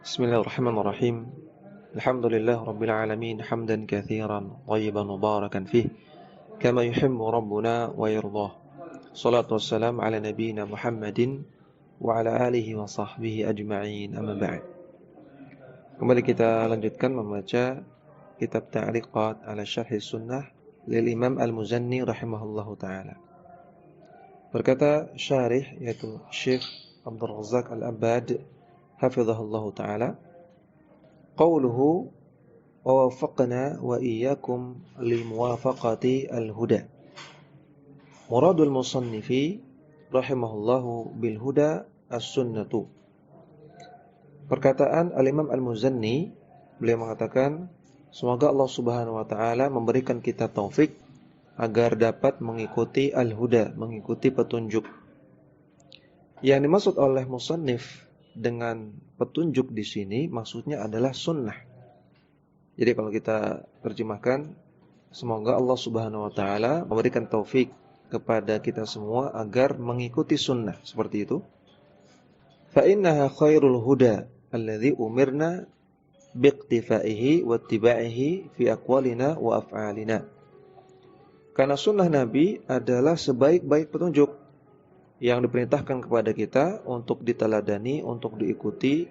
Bismillahirrahmanirrahim. Alhamdulillah rabbil alamin hamdan katsiran thayyiban mubarakan fih kama yuhibbu rabbuna wa yardah. Shalatu wassalam ala nabiyyina Muhammadin wa ala alihi wa sahbihi ajma'in. Amma ba'd. Kembali kita lanjutkan membaca kitab Ta'liqat ala Syarh Sunnah lil Imam Al-Muzanni rahimahullahu taala. Berkata syarih yaitu Syekh Abdul Razzaq Al-Abbad hafizahullahu taala, qauluhu wa waffaqna wa iyyakum li muwafaqati al-huda. Muradul musannifi rahimahullahu bil huda as-sunnatu. Perkataan Al-Imam Al-Muzanni, beliau mengatakan, semoga Allah Subhanahu wa taala memberikan kita taufik agar dapat mengikuti al-huda, mengikuti petunjuk. Yang dimaksud oleh musannif dengan petunjuk di sini maksudnya adalah sunnah. Jadi kalau kita terjemahkan, semoga Allah Subhanahu wa taala memberikan taufik kepada kita semua agar mengikuti sunnah, seperti itu. Fa innaha khairul huda alladzi umirna biiqtifaihi wa ittiba'ihi fi aqwalina wa af'alina. Karena sunnah Nabi adalah sebaik-baik petunjuk yang diperintahkan kepada kita untuk diteladani, untuk diikuti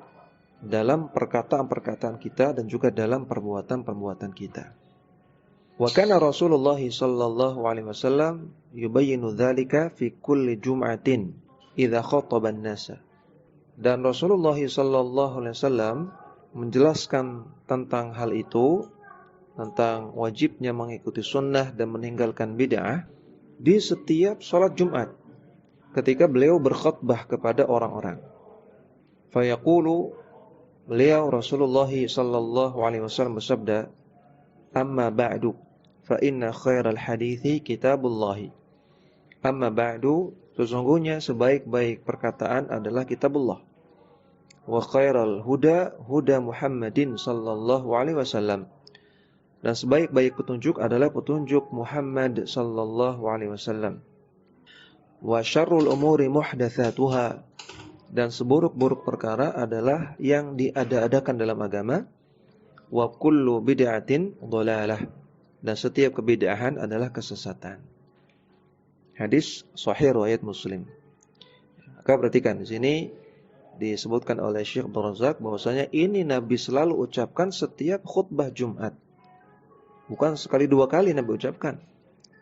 dalam perkataan-perkataan kita dan juga dalam perbuatan-perbuatan kita. Wa kana Rasulullah sallallahu alaihi wasallam yubayyinu dzalika fi kulli jum'atin idza khataba an-nasa. Dan Rasulullah sallallahu alaihi wasallam menjelaskan tentang hal itu, tentang wajibnya mengikuti sunnah dan meninggalkan bid'ah di setiap salat Jumat, ketika beliau berkhutbah kepada orang-orang. Fayaqulu, beliau Rasulullah sallallahu alaihi wasallam bersabda, amma ba'du fa inna khairal hadithi kitabullah. Amma ba'du, sesungguhnya sebaik-baik perkataan adalah kitabullah. Wa khairal huda huda Muhammadin sallallahu alaihi wasallam. Dan sebaik-baik petunjuk adalah petunjuk Muhammad sallallahu alaihi wasallam. Wa syarrul umuri muhdatsatuha, dan seburuk-buruk perkara adalah yang diada-adakan dalam agama. Wa kullu bid'atin dhalalah, dan setiap kebid'ahan adalah kesesatan. Hadis sahih riwayat Muslim. Maka perhatikan di sini disebutkan oleh Syekh Abdul Razzaq bahwasanya ini Nabi selalu ucapkan setiap khutbah Jumat. Bukan sekali dua kali Nabi ucapkan,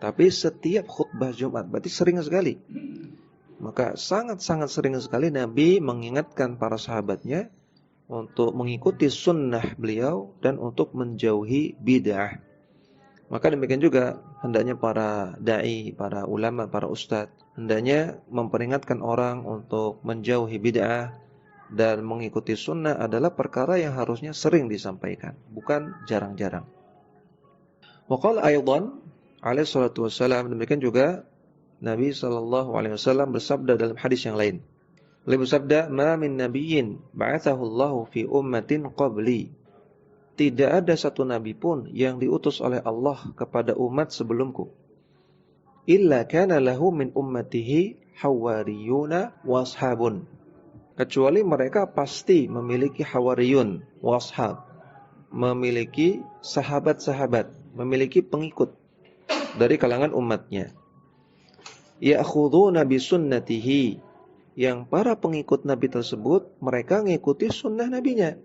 tapi setiap khutbah Jumat, berarti sering sekali. Maka sangat-sangat sering sekali Nabi mengingatkan para sahabatnya untuk mengikuti sunnah beliau dan untuk menjauhi bid'ah. Maka demikian juga hendaknya para da'i, para ulama, para ustadz, hendaknya memperingatkan orang untuk menjauhi bid'ah dan mengikuti sunnah adalah perkara yang harusnya sering disampaikan, bukan jarang-jarang. Wa qala aidan alaihi salatu wassalam, demikian juga Nabi sallallahu alaihi wasallam bersabda dalam hadis yang lain. Beliau bersabda, "Ma min nabiyyin ba'athahu Allahu fi ummatin qabli." Tidak ada satu nabi pun yang diutus oleh Allah kepada umat sebelumku. Illa kana lahu min ummatihi hawariyuna wa ashabun. Kecuali mereka pasti memiliki hawariyun wa ashab, memiliki sahabat-sahabat, memiliki pengikut dari kalangan umatnya. Ya'khuduna bi sunnatihi, yang para pengikut Nabi tersebut mereka mengikuti sunnah nabinya.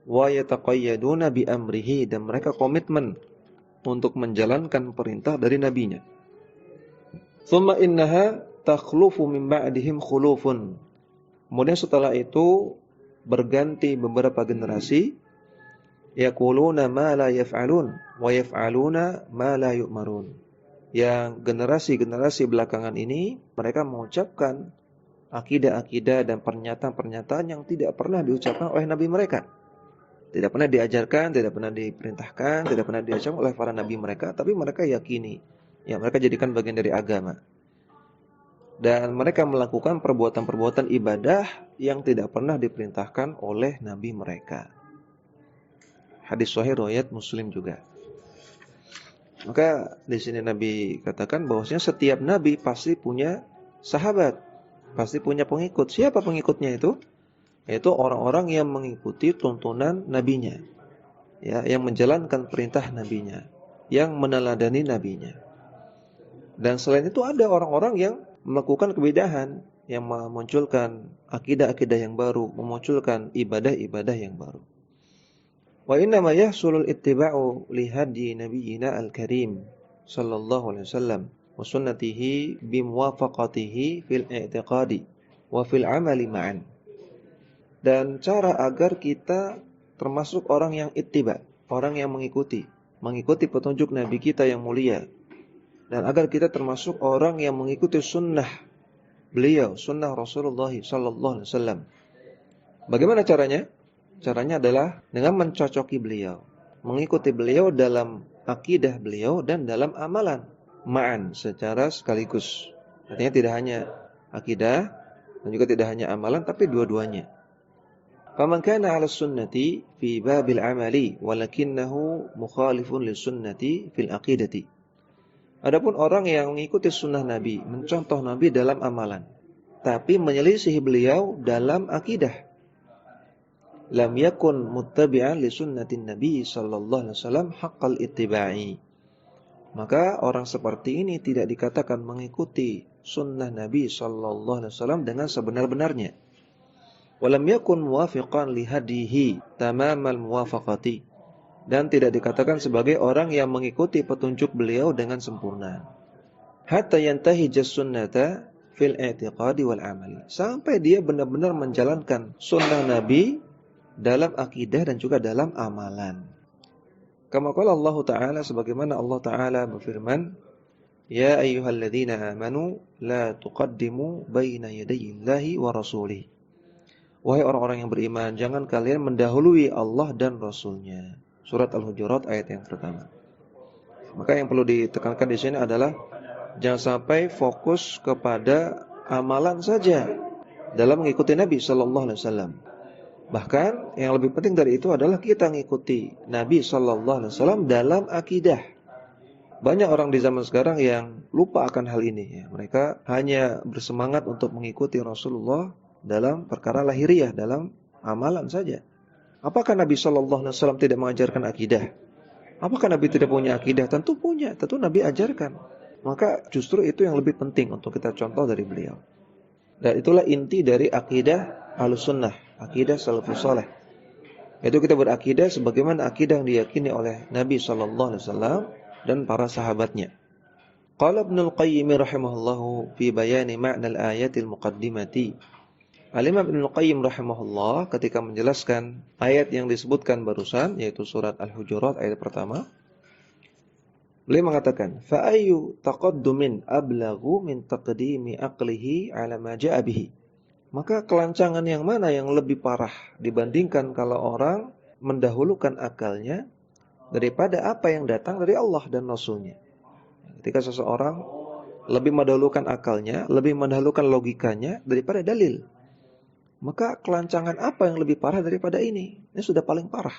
Wa yataqayyaduna bi amrihi, dan mereka komitmen untuk menjalankan perintah dari nabinya. Tsumma innaha takhlufu min ba'dihim khulufun. Kemudian setelah itu berganti beberapa generasi, yaquluna ma la yaf'alun wa yaf'aluna ma la yu'marun. Yang generasi-generasi belakangan ini mereka mengucapkan akidah-akidah dan pernyataan-pernyataan yang tidak pernah diucapkan oleh nabi mereka. Tidak pernah diajarkan, tidak pernah diperintahkan, tidak pernah diucapkan oleh para nabi mereka, tapi mereka yakini, ya mereka jadikan bagian dari agama. Dan mereka melakukan perbuatan-perbuatan ibadah yang tidak pernah diperintahkan oleh nabi mereka. Hadis sahih riwayat Muslim juga. Maka di sini Nabi katakan bahwasanya setiap nabi pasti punya sahabat, pasti punya pengikut. Siapa pengikutnya itu? yaitu orang-orang yang mengikuti tuntunan nabinya, ya, yang menjalankan perintah nabinya, yang meneladani nabinya. Dan selain itu ada orang-orang yang melakukan kebidahan, yang memunculkan akidah-akidah yang baru, memunculkan ibadah-ibadah yang baru. Wa inna ma yahsulul ittiba'u li hadyi nabiyyina al-karim sallallahu alaihi wasallam wa sunnatihi bimuwafaqatihi fil i'tiqadi wa fil amali ma'an. Dan cara agar kita termasuk orang yang ittiba, orang yang mengikuti petunjuk nabi kita yang mulia, dan agar kita termasuk orang yang mengikuti sunnah beliau, sunnah Rasulullah sallallahu alaihi wasallam. Bagaimana caranya? Caranya adalah dengan mencocoki beliau, mengikuti beliau dalam akidah beliau dan dalam amalan, ma'an, secara sekaligus. Artinya tidak hanya akidah dan juga tidak hanya amalan, tapi dua-duanya. Faman kana 'ala sunnati fi babil amali walakinnahu mukhalifun lis-sunnati fil aqidati. Adapun orang yang mengikuti sunnah Nabi, mencontoh Nabi dalam amalan, tapi menyelisihi beliau dalam akidah, lam yakun muttabi'an li sunnatin Nabi sallallahu alaihi wasallam haqqal ittiba'i. Maka orang seperti ini tidak dikatakan mengikuti sunnah Nabi sallallahu alaihi wasallam dengan sebenar-benarnya. Walam yakun muwafiqan li hadihi tamamal muwafaqati. Dan tidak dikatakan sebagai orang yang mengikuti petunjuk beliau dengan sempurna. Hatta yantahi sunnata fil i'tiqadi wal amali. Sampai dia benar-benar menjalankan sunnah Nabi dalam akidah dan juga dalam amalan. Kama qala Allah Ta'ala, sebagaimana Allah Ta'ala berfirman, Ya ayyuhalladzina amanu la tuqaddimu baina yadayillahi wa rasulih. Wahai orang-orang yang beriman, jangan kalian mendahului Allah dan Rasulnya. Surat Al-Hujurat ayat yang pertama. Maka yang perlu ditekankan di sini adalah jangan sampai fokus kepada amalan saja dalam mengikuti Nabi sallallahu alaihi wasallam. Bahkan yang lebih penting dari itu adalah kita mengikuti Nabi sallallahu alaihi wasallam dalam akidah. Banyak orang di zaman sekarang yang lupa akan hal ini, ya. Mereka hanya bersemangat untuk mengikuti Rasulullah dalam perkara lahiriah, dalam amalan saja. Apakah Nabi sallallahu alaihi wasallam tidak mengajarkan akidah? Apakah Nabi tidak punya akidah? Tentu punya, tentu Nabi ajarkan. Maka justru itu yang lebih penting untuk kita contoh dari beliau. Dan itulah inti dari akidah Ahlussunnah, akidah salafus saleh. Yaitu kita berakidah sebagaimana akidah yang diyakini oleh Nabi sallallahu alaihi wasallam dan para sahabatnya. Qala Ibnul Qayyim rahimahullahu fi bayani ma'na al-ayatil muqaddimati. Al-Imam Ibnul Qayyim rahimahullah ketika menjelaskan ayat yang disebutkan barusan, yaitu surat Al-Hujurat ayat pertama, beliau mengatakan, fa ayyu taqaddumin ablaghu min taqdimi aqlihi ala ma ja'a bihi. Maka kelancangan yang mana yang lebih parah dibandingkan kalau orang mendahulukan akalnya daripada apa yang datang dari Allah dan Rasulnya. Ketika seseorang lebih mendahulukan akalnya, lebih mendahulukan logikanya daripada dalil, maka kelancangan apa yang lebih parah daripada ini? Ini sudah paling parah.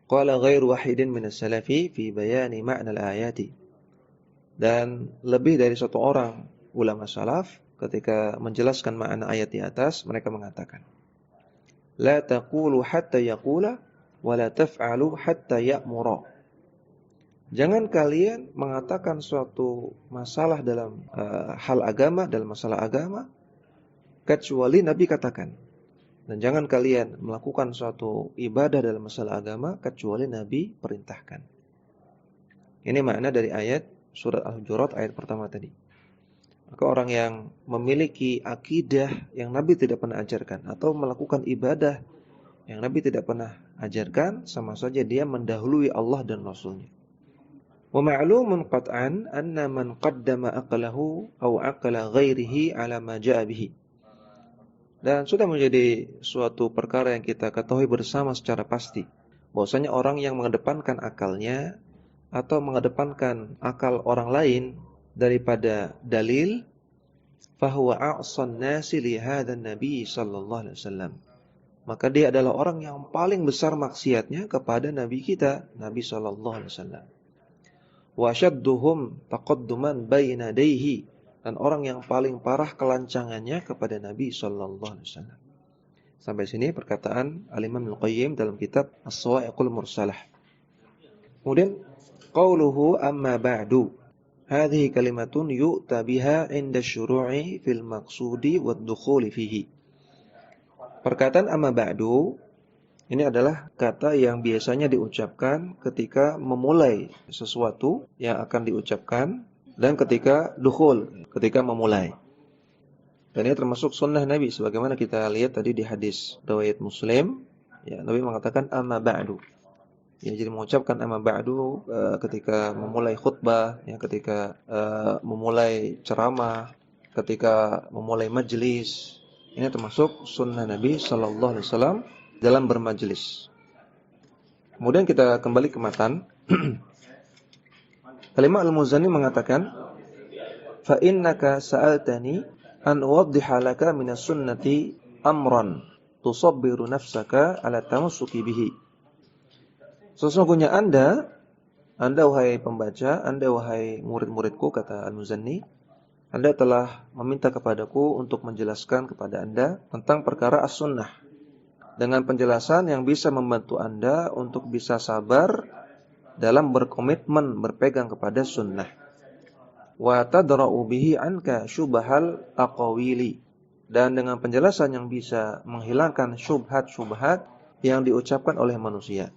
Qala ghairu wahidin minas salafi fi bayani ma'na al-ayati. Dan lebih dari satu orang ulama salaf ketika menjelaskan makna ayat di atas, mereka mengatakan, la taqulu hatta yaqula wa la taf'alu hatta ya'mura. Jangan kalian mengatakan suatu masalah dalam hal agama, dalam masalah agama, kecuali Nabi katakan. Dan jangan kalian melakukan suatu ibadah dalam masalah agama kecuali Nabi perintahkan. Ini makna dari ayat surat Al-Hujurat ayat pertama tadi. Maka orang yang memiliki akidah yang Nabi tidak pernah ajarkan atau melakukan ibadah yang Nabi tidak pernah ajarkan, sama saja dia mendahului Allah dan Rasulnya. Wa ma'lumun qat'an anna man qaddama aqlahu aw aqla ghairihi ala ma ja'a bihi. Dan sudah menjadi suatu perkara yang kita ketahui bersama secara pasti, bahwasanya orang yang mengedepankan akalnya atau mengedepankan akal orang lain daripada dalil, fahuwa a'san nasi li hadzal nabi sallallahu alaihi wasallam. Maka dia adalah orang yang paling besar maksiatnya kepada nabi kita, Nabi sallallahu alaihi wasallam. Wa shadduhum taqadduman baina yadayhi, dan orang yang paling parah kelancangannya kepada Nabi sallallahu alaihi wasallam. Sampai sini perkataan Al-Imam Al-Qayyim dalam kitab As-Sawa'iqul Mursalah. Kemudian qauluhu amma ba'du. Hadhihi kalimatun yu'ta biha 'inda syuru'i fil maqsudi wad dukhuli fihi. Perkataan amma ba'du ini adalah kata yang biasanya diucapkan ketika memulai sesuatu yang akan diucapkan dan ketika dukhul, ketika memulai. Dan ini termasuk sunnah Nabi sebagaimana kita lihat tadi di hadis riwayat Muslim, ya, Nabi mengatakan amma ba'du. Ya, jadi mengucapkan amma ba'du ketika memulai khutbah, ya, ketika memulai ceramah, ketika memulai majlis. Ini termasuk sunnah Nabi sallallahu alaihi wasallam dalam bermajlis. Kemudian kita kembali ke matan. Al-Imam Al-Muzani mengatakan, "Fa innaka sa'altani an uwaddiha laka minas sunnati amran tusabbiru nafsaka ala tamassuki bihi." Sesungguhnya Anda wahai pembaca, Anda wahai murid-muridku, kata Al-Muzanni, Anda telah meminta kepadaku untuk menjelaskan kepada Anda tentang perkara as-sunnah dengan penjelasan yang bisa membantu Anda untuk bisa sabar dalam berkomitmen berpegang kepada sunnah. Wa tadra'u bihi anka syubhal aqawili, dan dengan penjelasan yang bisa menghilangkan syubhat-syubhat yang diucapkan oleh manusia.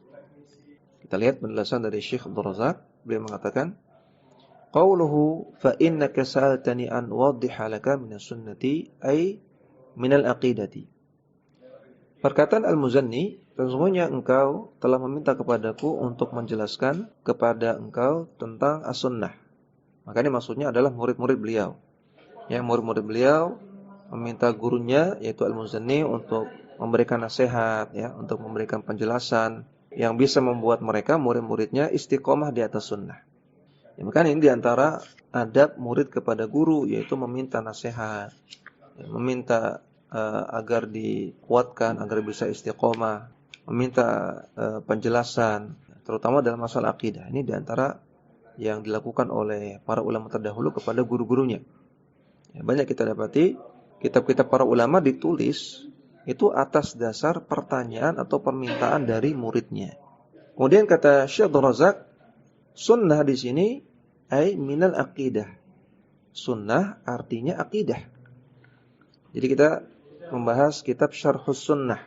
Kita lihat penjelasan dari Syekh Abdul Razak. Beliau mengatakan, qauluhu fa innaka sa'altani an uwaddiha laka minas sunnati ay minal aqidati. Perkataan Al-Muzanni, sesungguhnya engkau telah meminta kepadaku untuk menjelaskan kepada engkau tentang as-sunnah. Maka ini maksudnya adalah murid-murid beliau. Ya, murid-murid beliau meminta gurunya yaitu Al-Muzanni untuk memberikan nasihat, ya, untuk memberikan penjelasan yang bisa membuat mereka murid-muridnya istiqomah di atas sunnah. Ya, maka ini diantara adab murid kepada guru, yaitu meminta nasihat, ya, meminta agar dikuatkan, agar bisa istiqomah, meminta penjelasan, terutama dalam masalah akidah. Ini diantara yang dilakukan oleh para ulama terdahulu kepada guru-gurunya. Ya, banyak kita dapati kitab-kitab para ulama ditulis itu atas dasar pertanyaan atau permintaan dari muridnya. Kemudian kata Syekh Abdul Razak, sunnah di sini ay minal aqidah. Sunnah artinya akidah. Jadi kita membahas kitab Syarhus Sunnah.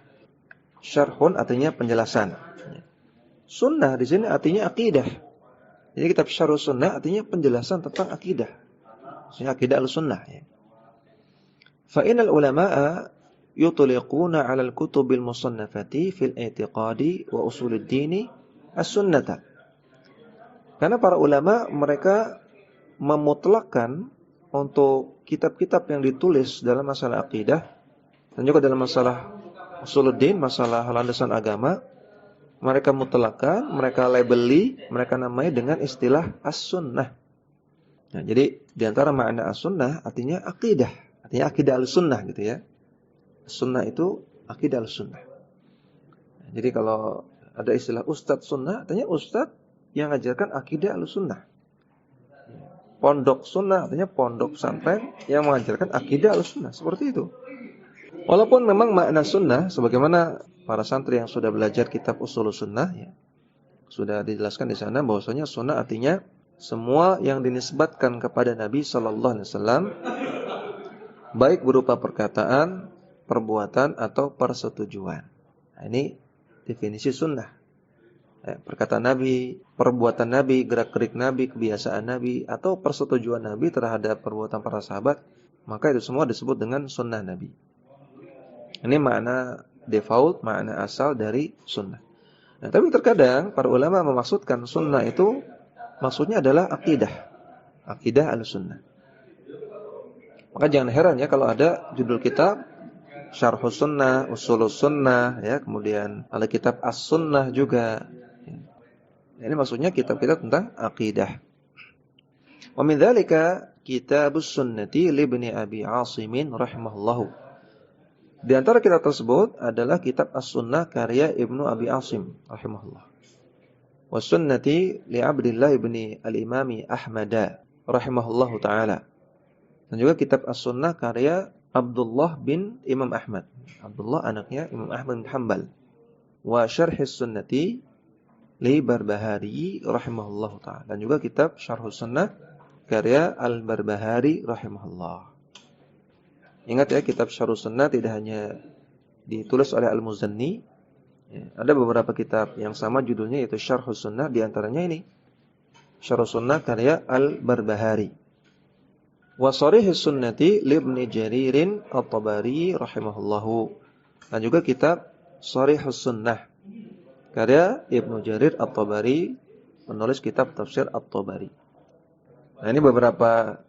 Syarhun artinya penjelasan. Sunnah di sini artinya akidah. Jadi kitab Syarhus Sunnah artinya penjelasan tentang akidah. Maksudnya akidah al-sunnah, ya. Fa innal ulama'a yutliquna 'ala al-kutubil musannafati fil i'tiqadi wa usulid dini as-sunnata. Karena para ulama mereka memutlakkan untuk kitab-kitab yang ditulis dalam masalah akidah dan juga dalam masalah usuluddin, masalah landasan agama, mereka mutlakkan, mereka labeli, mereka namai dengan istilah as-sunnah. Nah, jadi diantara makna as-sunnah artinya akidah, artinya akidah al-sunnah gitu ya. Sunnah itu akidah al-sunnah. Nah, jadi kalau ada istilah ustadz sunnah, artinya ustadz yang mengajarkan akidah al-sunnah. Pondok sunnah artinya pondok pesantren yang mengajarkan akidah al-sunnah, seperti itu. Walaupun memang makna sunnah sebagaimana para santri yang sudah belajar kitab usul sunnah, ya, sudah dijelaskan di sana bahwasanya sunnah artinya semua yang dinisbatkan kepada Nabi sallallahu alaihi wasallam baik berupa perkataan, perbuatan atau persetujuan. Nah, ini definisi sunnah. Perkataan Nabi, perbuatan Nabi, gerak-gerik Nabi, kebiasaan Nabi atau persetujuan Nabi terhadap perbuatan para sahabat, maka itu semua disebut dengan sunnah Nabi. Ini makna default, makna asal dari sunnah. Nah, tapi terkadang para ulama memaksudkan sunnah itu maksudnya adalah akidah, akidah al-sunnah. Maka jangan heran ya kalau ada judul kitab Syarhus Sunnah, Usulus Sunnah, ya, kemudian ada kitab As-Sunnah juga. Ini maksudnya kitab-kitab tentang akidah. Wa min dzalika Kitabus Sunnati li Ibni Abi Asim rahimahullahu. Di antara kitab tersebut adalah kitab As-Sunnah karya Ibnu Abi Asim rahimahullah. Wa Sunnati li Abdillah ibni Al-Imami Ahmad rahimahullahu taala. Dan juga kitab As-Sunnah karya Abdullah bin Imam Ahmad. Abdullah anaknya Imam Ahmad bin Hanbal. Wa Syarhis Sunnati li Barbahari rahimahullah ta'ala. Dan juga kitab Syarhus Sunnah karya Al-Barbahari rahimahullah. Ingat ya, kitab Syarhus Sunnah tidak hanya ditulis oleh Al-Muzanni. Ya, ada beberapa kitab yang sama judulnya, yaitu Syarhus Sunnah, di antaranya ini Syarhus Sunnah karya Al-Barbahari. Wa Sharihus Sunnati li Ibnu Jaririn At-Tabari rahimahullahu. Dan juga kitab Sharihus Sunnah karya Ibnu Jarir At-Tabari, penulis kitab tafsir At-Tabari. Nah, ini beberapa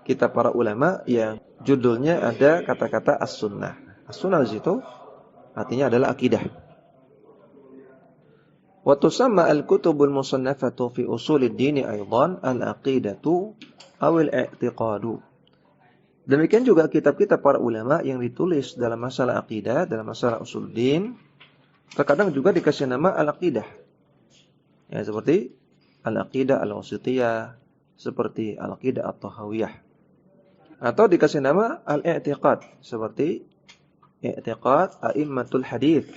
kitab para ulama yang judulnya ada kata-kata As-Sunnah. As-Sunnah di situ artinya adalah akidah. Wa tusamma al-kutubul musannafatu fi usulid dini aidan al-aqidatu aw al-i'tiqadu. Demikian juga kitab-kitab para ulama yang ditulis dalam masalah akidah, dalam masalah usuluddin, terkadang juga dikasih nama al-aqidah. Ya, seperti al-aqidah al-wasithiyah, seperti al-aqidah at-tahawiyah. Atau dikasih nama al-i'tiqad, seperti i'tiqad a'immatul hadits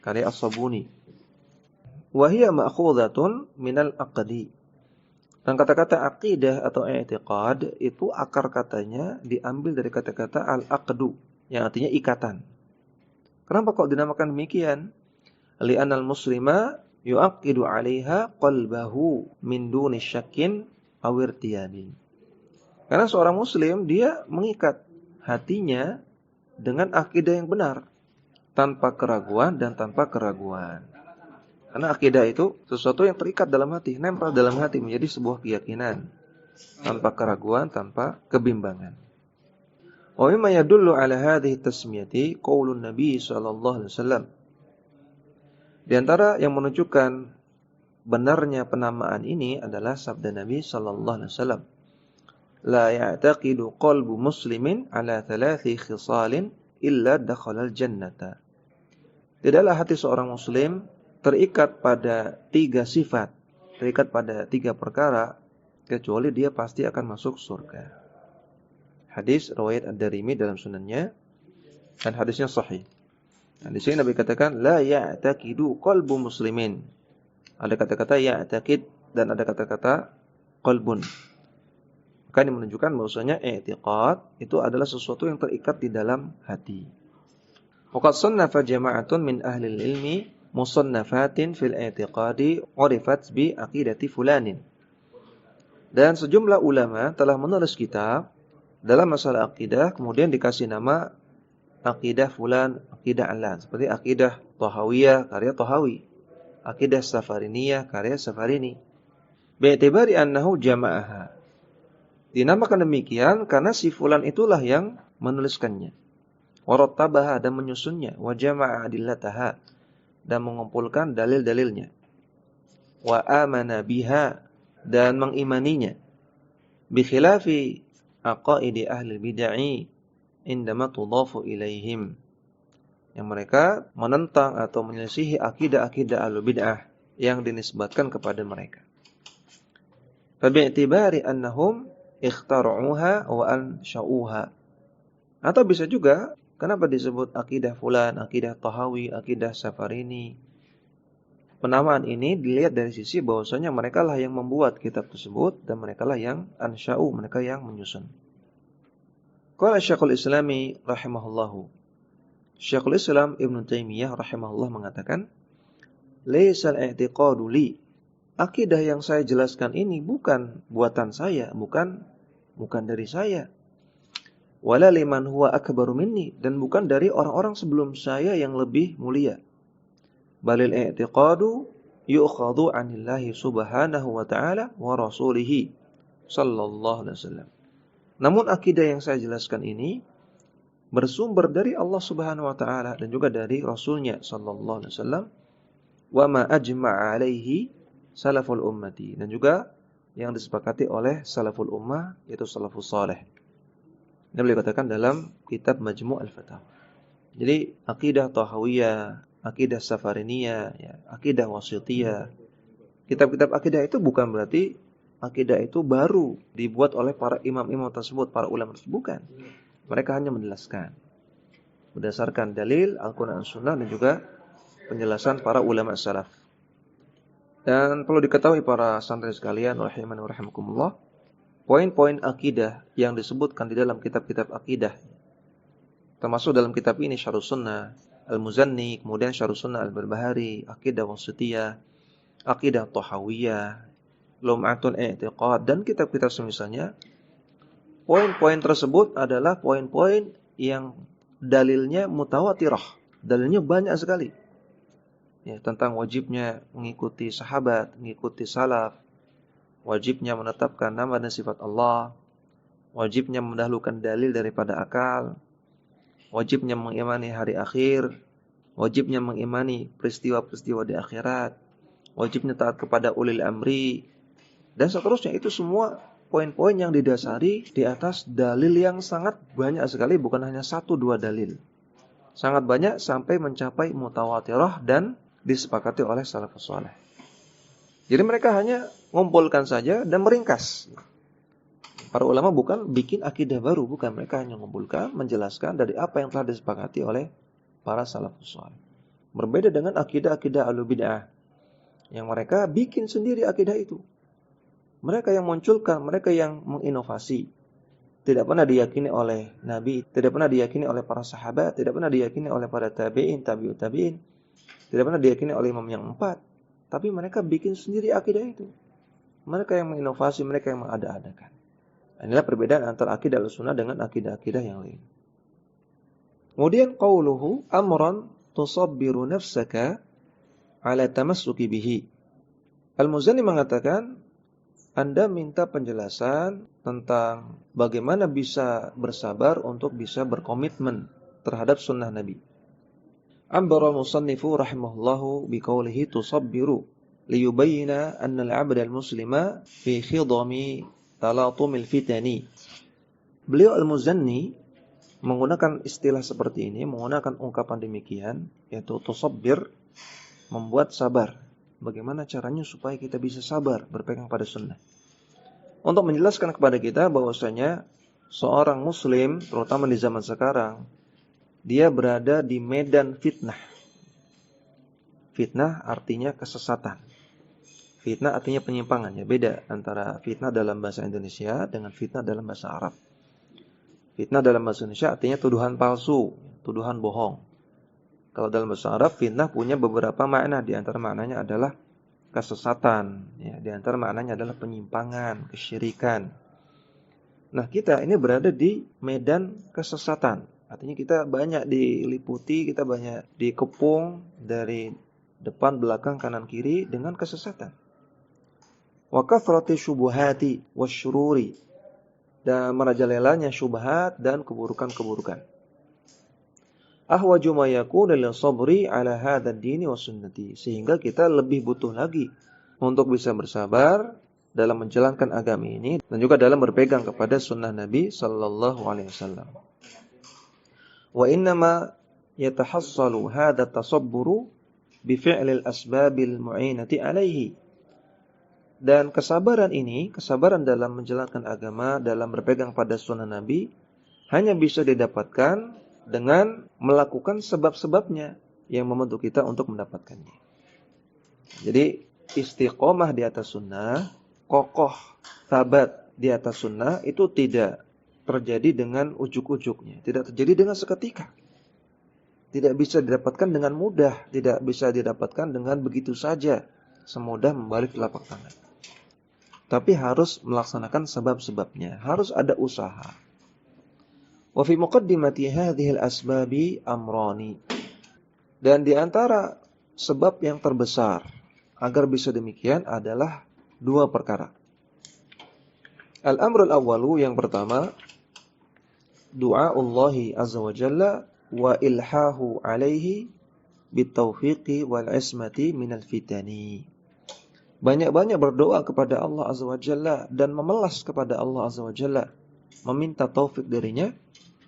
karya As-Sabuni. Wa hiya ma'khudhatun minal aqdi. Dan kata-kata aqidah atau i'tiqad itu akar katanya diambil dari kata-kata al-aqdu, yang artinya ikatan. Kenapa kok dinamakan demikian? Li'anal muslima yu'aqidu 'alaiha qalbahu min duni syakkin aw irtiyabin. Karena seorang muslim dia mengikat hatinya dengan akidah yang benar, tanpa keraguan dan tanpa keraguan. Karena akidah itu sesuatu yang terikat dalam hati, nempel dalam hati, menjadi sebuah keyakinan, tanpa keraguan, tanpa kebimbangan. Wa mimma yadullu 'ala hadhihi tasmiyati qaulun Nabi sallallahu alaihi wasallam. Di antara yang menunjukkan benarnya penamaan ini adalah sabda Nabi sallallahu alaihi wasallam. La ya'taqidu qalbu muslimin 'ala thalathi khisalin illa dakhalal jannata. Tidaklah hati seorang muslim terikat pada 3 sifat, terikat pada 3 perkara, kecuali dia pasti akan masuk surga. Hadis riwayat Ad-Darimi dalam sunannya, dan hadisnya sahih. Nah, di sini Nabi katakan la ya'taqidu qalbu muslimin. Ada kata-kata ya'taqid dan ada kata-kata qalbun. Maka ini menunjukkan bahwasanya i'tiqad itu adalah sesuatu yang terikat di dalam hati. Waqad sannafa jama'atun min ahli ilmi musannafatin fil i'tiqadi urifat bi aqidati fulanin. Dan sejumlah ulama telah menulis kitab dalam masalah akidah, kemudian dikasih nama akidah fulan, akidah alan, seperti akidah Tahawiyah karya Tahawi, akidah Safariniyah karya Safarini. Bi'tibari annahu jama'aha. Dinamakan demikian karena si fulan itulah yang menuliskannya. Warattabaha, dan menyusunnya, wa jama'a adillataha, dan mengumpulkan dalil-dalilnya. Wa amana biha, dan mengimaninya. Bi khilafi aqaidi ahli bid'ah indama tudhafu ilaihim, yang mereka menentang atau menyelisihi akidah-akidah ahli bid'ah yang dinisbatkan kepada mereka. Fa bi'tibari annahum ikhtara'uha wa ansha'uha. Atau bisa juga kenapa disebut akidah fulan, akidah Tahawi, akidah Safarini? Penamaan ini dilihat dari sisi bahwasanya mereka lah yang membuat kitab tersebut dan mereka lah yang ansha'u, mereka yang menyusun. Qala Syekhul Islami rahimahullahu. Syekhul Islam Ibnu Taimiyah rahimahullah mengatakan, "Laisal i'tiqadu li." Akidah yang saya jelaskan ini bukan buatan saya, bukan dari saya. Wala liman huwa akbaru minni, dan bukan dari orang-orang sebelum saya yang lebih mulia. Balil i'tiqadu yu'khadhu 'anillahi subhanahu wa ta'ala wa rasulih sallallahu alaihi wasallam. Namun akidah yang saya jelaskan ini bersumber dari Allah Subhanahu wa taala dan juga dari Rasulnya sallallahu alaihi wasallam, wa ma ajma'a 'alaihi salaful ummati, dan juga yang disepakati oleh salaful ummah, yaitu salafus saleh. Ini beliau katakan dalam kitab Majmu' al-Fatawa. Jadi akidah Tahawiyah, akidah Safariniyah, ya, akidah Wasithiyah, kitab-kitab akidah itu bukan berarti akidah itu baru dibuat oleh para imam-imam tersebut, para ulama tersebut, bukan. Mereka hanya menjelaskan berdasarkan dalil Al-Quran dan Sunnah dan juga penjelasan para ulama salaf. Dan perlu diketahui para santri sekalian, rahimani wa rahimakumullah, poin-poin akidah yang disebutkan di dalam kitab-kitab akidah, termasuk dalam kitab ini Syarh Sunnah Al-Muzanni, kemudian Syarh Sunnah Al-Barbahari, Aqidah Wasithiyah, Aqidah Thahawiyah, Lum'atul I'tiqad, dan kitab-kitab semisalnya, poin-poin tersebut adalah poin-poin yang dalilnya mutawatirah, dalilnya banyak sekali. Ya, tentang wajibnya mengikuti sahabat, mengikuti salaf, wajibnya menetapkan nama dan sifat Allah, wajibnya mendahulukan dalil daripada akal, wajibnya mengimani hari akhir, wajibnya mengimani peristiwa-peristiwa di akhirat, wajibnya taat kepada ulil amri, dan seterusnya. Itu semua poin-poin yang didasari di atas dalil yang sangat banyak sekali, bukan hanya 1-2 dalil. Sangat banyak sampai mencapai mutawatirah dan disepakati oleh salafus saleh. Jadi mereka hanya mengumpulkan saja dan meringkas. Para ulama bukan bikin akidah baru, bukan. Mereka hanya mengumpulkan, menjelaskan dari apa yang telah disepakati oleh para salafus saleh. Berbeda dengan akidah-akidah Ahlul-Bid'ah yang mereka bikin sendiri akidah itu. Mereka yang munculkan, mereka yang menginovasi. Tidak pernah diyakini oleh Nabi, tidak pernah diyakini oleh para sahabat, tidak pernah diyakini oleh para tabi'in, tabi'ut tabi'in, tidak pernah diyakini oleh imam yang 4. Tapi mereka bikin sendiri akidah itu. Mereka yang menginovasi, mereka yang mengada-adakan. Inilah perbedaan antara akidah Ahlussunnah dengan akidah-akidah yang lain. Kemudian qauluhu amran tusabbiru nafsaka ala tamassuki bihi. Al-Muzanni mengatakan, Anda minta penjelasan tentang bagaimana bisa bersabar untuk bisa berkomitmen terhadap sunnah Nabi. Ambara musannifu rahimahullahu biqaulihi tusabbiru liyubayyina anna al-'abda al-muslima fi khidami talatumil fitani. Beliau Al-Muzanni menggunakan istilah seperti ini, menggunakan ungkapan demikian, yaitu tusabbir, membuat sabar. Bagaimana caranya supaya kita bisa sabar berpegang pada sunnah? Untuk menjelaskan kepada kita bahwasanya seorang muslim, terutama di zaman sekarang, dia berada di medan fitnah. Fitnah artinya kesesatan. Fitnah artinya penyimpangan. Ya, beda antara fitnah dalam bahasa Indonesia dengan fitnah dalam bahasa Arab. Fitnah dalam bahasa Indonesia artinya tuduhan palsu, tuduhan bohong. Kalau dalam bahasa Arab, fitnah punya beberapa makna. Di antara maknanya adalah kesesatan. Ya, di antara maknanya adalah penyimpangan, kesyirikan. Nah, kita ini berada di medan kesesatan. Artinya kita banyak diliputi, kita banyak dikepung dari depan, belakang, kanan, kiri dengan kesesatan. Wa kathrati syubuhati wasyururi. Dan merajalelanya syubhat dan keburukan-keburukan. Ahwaju ma yakunu lil sabri ala hadzal dini was sunnati, sehingga kita lebih butuh lagi untuk bisa bersabar dalam menjalankan agama ini dan juga dalam berpegang kepada sunnah Nabi sallallahu alaihi wasallam. Wa innama yatahassalu hadza tasabburu bi fi'lil asbabil mu'inati alaihi. Dan kesabaran ini, kesabaran dalam menjalankan agama, dalam berpegang pada sunnah Nabi, hanya bisa didapatkan dengan melakukan sebab-sebabnya yang membantu kita untuk mendapatkannya. Jadi istiqomah di atas sunnah, kokoh, sabat di atas sunnah itu tidak terjadi dengan ujuk-ujuknya, tidak terjadi dengan seketika. Tidak bisa didapatkan dengan mudah, tidak bisa didapatkan dengan begitu saja, semudah membalik telapak tangan. Tapi harus melaksanakan sebab-sebabnya, harus ada usaha. Wa fi muqaddimati hadhihi al-asbabi amrani. Dan di antara sebab yang terbesar agar bisa demikian adalah 2 perkara. Al-amrul awwalu, yang pertama, du'aullahi azza wa jalla wa ilhahu alaihi bitaufiqi wal ismati minal fitani. Banyak-banyak berdoa kepada Allah azza wa jalla dan memelas kepada Allah azza wa jalla, meminta taufik darinya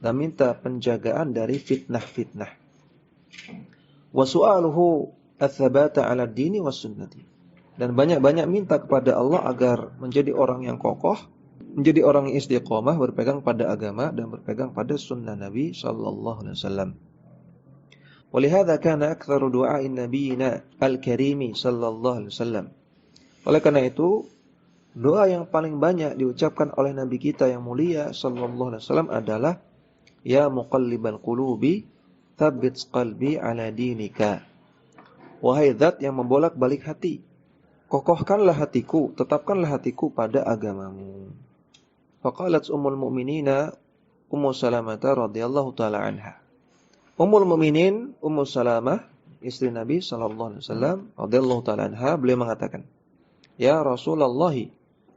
dan minta penjagaan dari fitnah-fitnah. Wa su'aluhu ats-tsabata 'ala ad-dini was sunnati. Dan banyak-banyak minta kepada Allah agar menjadi orang yang kokoh menjadi orang yang istiqomah, berpegang pada agama dan berpegang pada sunnah Nabi sallallahu alaihi wasallam. Walihada kana aktsaru du'a'in nabiyina al-karimi sallallahu alaihi wasallam. Oleh karena itu, doa yang paling banyak diucapkan oleh Nabi kita yang mulia sallallahu alaihi wasallam adalah ya muqallibal qulubi tsabbit qalbi ala dinika. Wahai zat yang membolak-balik hati, kokohkanlah hatiku, tetapkanlah hatiku pada agamamu. Faqalat ummul mu'minina Ummu Salamah radhiyallahu taala anha. Ummul Mukminin Ummu Salamah, istri Nabi sallallahu alaihi wasallam radhiyallahu taala anha, beliau mengatakan, "Ya Rasulullah,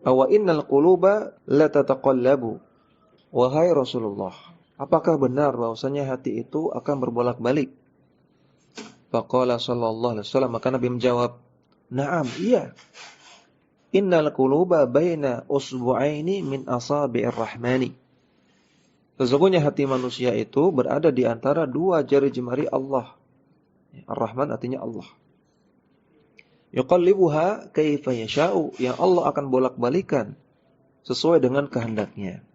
awa innal quluba la tataqallabu?" Wahai Rasulullah, apakah benar bahwasanya hati itu akan berbolak-balik? Faqala sallallahu alaihi wasallam, maka Nabi menjawab, "Na'am, iya. Innal quluba baina usbu'aini min asabi'ir rahmani." Sesungguhnya hati manusia itu berada di antara dua jari jemari Allah. Ar-Rahman artinya Allah. Yuqallibuha kaifa yasha'u, yang Allah akan bolak-balikan sesuai dengan kehendaknya.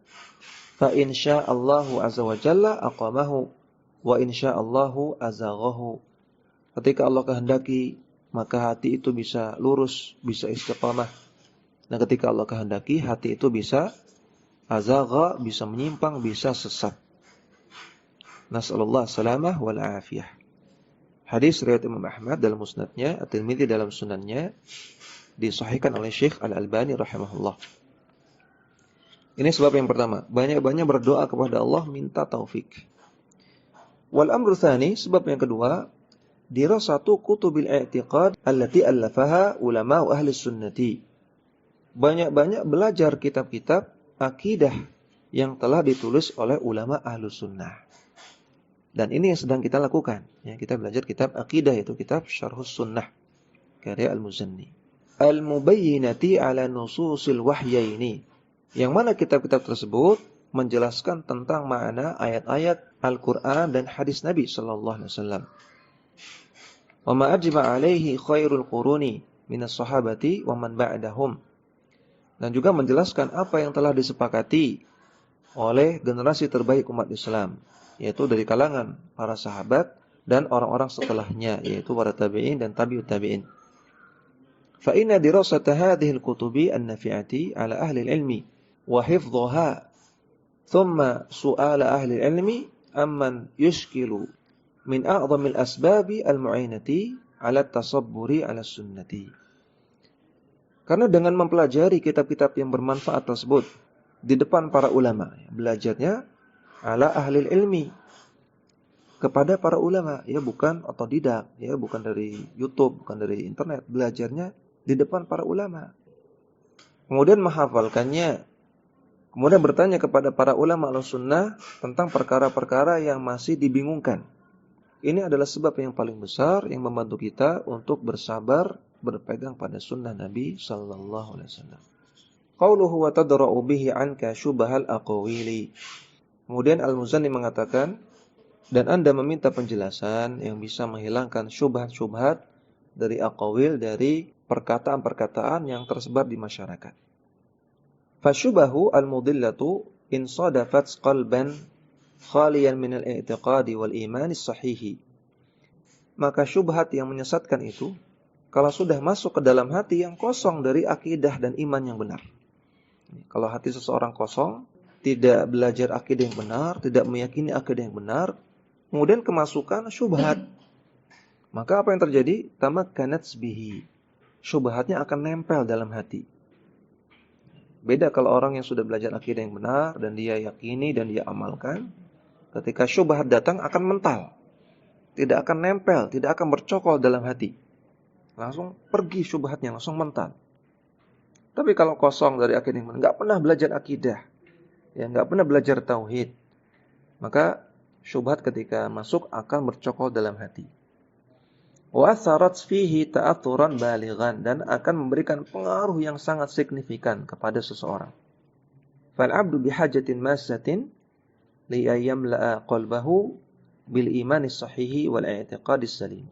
Fa in sya'allahu azza wa jalla aqamahu wa in sya'allahu azaghahu. Ketika Allah kehendaki, maka hati itu bisa lurus, bisa istiqamah. Dan ketika Allah kehendaki, hati itu bisa azagha, bisa menyimpang, bisa sesat. Nas'alullah salamah wal afiyah. Hadis riwayat Imam Ahmad dalam musnadnya, At-Tirmidzi dalam sunannya, disahihkan oleh Syekh Al-Albani rahimahullah. Ini sebab yang pertama, banyak-banyak berdoa kepada Allah minta taufik. Wal amru tsani, sebab yang kedua, dirasatu kutubil i'tiqad allati allafaha ulama ahli sunnati. Banyak-banyak belajar kitab-kitab akidah yang telah ditulis oleh ulama ahlu sunnah. Dan ini yang sedang kita lakukan. Ya, kita belajar kitab akidah, yaitu kitab Syarhus Sunnah karya Al-Muzanni. Al-mubayyinati ala nususil wahyaini. Yang mana kitab-kitab tersebut menjelaskan tentang makna ayat-ayat Al-Quran dan hadis Nabi sallallahu alaihi wasallam. Wa ma ajma alaihi khairul quruni minas sahabati wa man ba'dahum. Dan juga menjelaskan apa yang telah disepakati oleh generasi terbaik umat Islam, yaitu dari kalangan para sahabat dan orang-orang setelahnya, yaitu para tabi'in dan tabi'ut tabi'in. Fa inna dirasata hadhihi al-kutubi an-nafi'ati ala ahli al-ilmi wa hifdhaha thumma su'ala ahli al-ilmi amman yushkilu min a'zami al-asbabi al-mu'inati ala at-tasabburi ala sunnati. Karena dengan mempelajari kitab-kitab yang bermanfaat tersebut di depan para ulama, belajarnya ala ahli ilmi, kepada para ulama, ya bukan otodidak, ya bukan dari YouTube, bukan dari internet, belajarnya di depan para ulama. Kemudian menghafalkannya, kemudian bertanya kepada para ulama al-sunnah tentang perkara-perkara yang masih dibingungkan. Ini adalah sebab yang paling besar yang membantu kita untuk bersabar berpegang pada sunnah Nabi sallallahu alaihi wasallam. Qauluhu wa tadra'u bihi anka syubhal aqwili. Kemudian Al-Muzanni mengatakan, dan Anda meminta penjelasan yang bisa menghilangkan syubhat-syubhat dari aqwil, dari perkataan-perkataan yang tersebar di masyarakat. Fasyubahu al-mudillatu in sadafat qalban khaliyan min al-i'tiqadi wal iman as-sahihi. Maka syubhat yang menyesatkan itu kalau sudah masuk ke dalam hati yang kosong dari akidah dan iman yang benar. Kalau hati seseorang kosong, tidak belajar akidah yang benar, tidak meyakini akidah yang benar, kemudian kemasukan syubhat, maka apa yang terjadi? Tamakkanat bihi. Syubhatnya akan nempel dalam hati. Beda kalau orang yang sudah belajar akidah yang benar dan dia yakini dan dia amalkan, ketika syubhat datang akan mental. Tidak akan nempel, tidak akan bercokol dalam hati. Langsung pergi syubhatnya, langsung mental. Tapi kalau kosong dari akidah yang benar, nggak pernah belajar akidah, ya nggak pernah belajar tauhid, maka syubhat ketika masuk akan bercokol dalam hati. Wa atharat fihi ta'athuran balighan, dan akan memberikan pengaruh yang sangat signifikan kepada seseorang. Fal 'abdu bihajatin massatin li ayyamla'a qalbahu bil imanis sahihi wal i'tiqadis salim.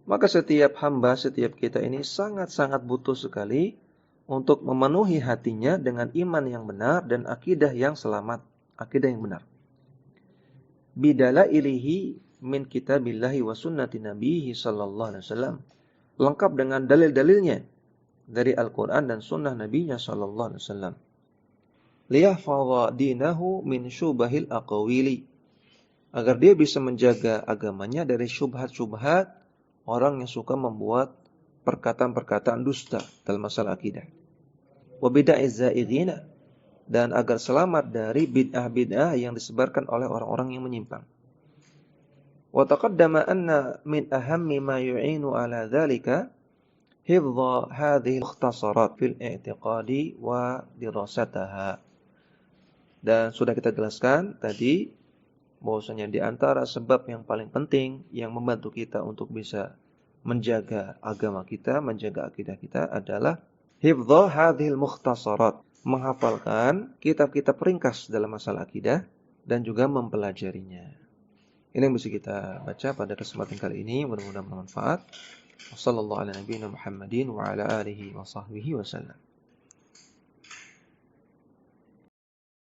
Maka setiap hamba, setiap kita ini sangat-sangat butuh sekali untuk memenuhi hatinya dengan iman yang benar dan akidah yang selamat, akidah yang benar. Bidalailihi min kitabillahi wa sunnati nabihi sallallahu alaihi wasallam. Lengkap dengan dalil-dalilnya dari Al-Qur'an dan sunnah nabinya sallallahu alaihi wasallam. Liyahfadha dinahu min syubahil aqwili. Agar dia bisa menjaga agamanya dari syubhat-syubhat orang yang suka membuat perkataan-perkataan dusta dalam masalah akidah. Wa bid'aiz zaighina, dan agar selamat dari bid'ah-bid'ah yang disebarkan oleh orang-orang yang menyimpang. Wa taqaddama anna min ahammi ma yu'inu ala dzalika hifdha hadhihi al-ikhtasarat fil i'tiqadi wa dirasataha. Dan sudah kita jelaskan tadi bahwasanya di antara sebab yang paling penting yang membantu kita untuk bisa menjaga agama kita, menjaga akidah kita adalah hifdha hadhil mukhtasarat, menghafalkan kitab-kitab ringkas dalam masalah akidah dan juga mempelajarinya. Ini yang bisa kita baca pada kesempatan kali ini, mudah-mudahan bermanfaat. Wassallallahu ala nabiyina Muhammadin wa ala alihi wa sahbihi wasallam.